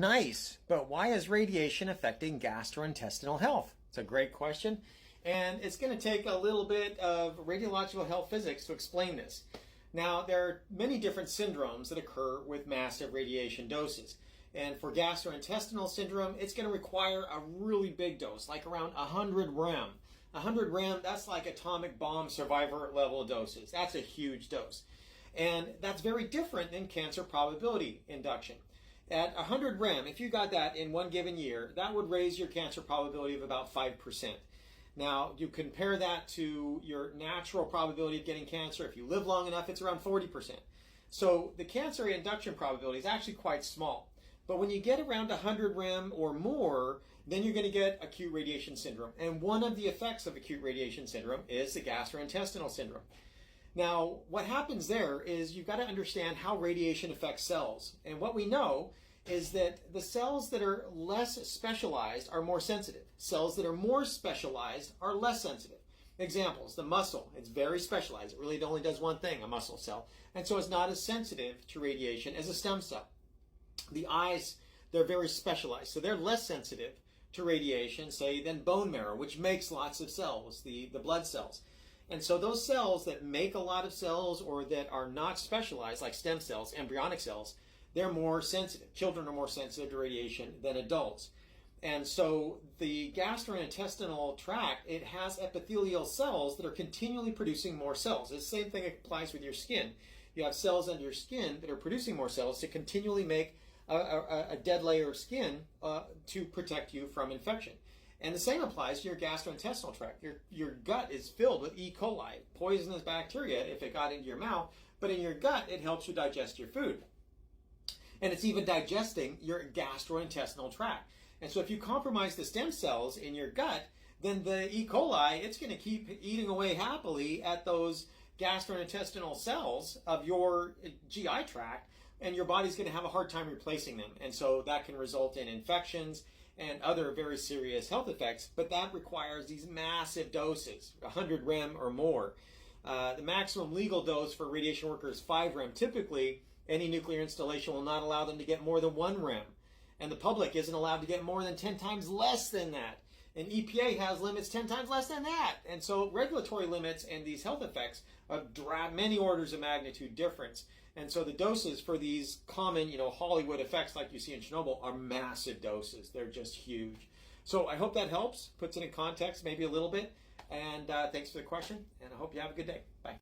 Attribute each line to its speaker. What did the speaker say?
Speaker 1: Nice, but why is radiation affecting gastrointestinal health? It's a great question, and it's going to take a little bit of radiological health physics to explain this. Now, there are many different syndromes that occur with massive radiation doses. And for gastrointestinal syndrome, it's going to require a really big dose, like around 100 rem. 100 rem, that's like atomic bomb survivor level doses. That's a huge dose. And that's very different than cancer probability induction. At 100 rem, if you got that in one given year, that would raise your cancer probability of about 5%. Now, you compare that to your natural probability of getting cancer. If you live long enough, it's around 40%. So the cancer induction probability is actually quite small. But when you get around 100 rem or more, then you're going to get acute radiation syndrome. And one of the effects of acute radiation syndrome is the gastrointestinal syndrome. Now, what happens there is you've got to understand how radiation affects cells. And what we know is that the cells that are less specialized are more sensitive. Cells that are more specialized are less sensitive. Examples, the muscle, it's very specialized. It really only does one thing, a muscle cell. And so it's not as sensitive to radiation as a stem cell. The eyes, they're very specialized. So they're less sensitive to radiation, say, than bone marrow, which makes lots of cells, the blood cells. And so those cells that make a lot of cells or that are not specialized, like stem cells, embryonic cells, they're more sensitive. Children are more sensitive to radiation than adults. And so the gastrointestinal tract, it has epithelial cells that are continually producing more cells. The same thing applies with your skin. You have cells under your skin that are producing more cells to continually make a dead layer of skin to protect you from infection. And the same applies to your gastrointestinal tract. Your gut is filled with E. coli, poisonous bacteria if it got into your mouth, but in your gut, it helps you digest your food. And it's even digesting your gastrointestinal tract. And so if you compromise the stem cells in your gut, then the E. coli, it's going to keep eating away happily at those gastrointestinal cells of your GI tract, and your body's going to have a hard time replacing them. And so that can result in infections and other very serious health effects, but that requires these massive doses, 100 rem or more. The maximum legal dose for radiation workers is 5 rem. Typically, any nuclear installation will not allow them to get more than 1 rem. And the public isn't allowed to get more than 10 times less than that. And EPA has limits 10 times less than that. And so regulatory limits and these health effects are many orders of magnitude difference. And so the doses for these common, Hollywood effects like you see in Chernobyl are massive doses. They're just huge. So I hope that helps, puts it in context maybe a little bit. And thanks for the question, and I hope you have a good day. Bye.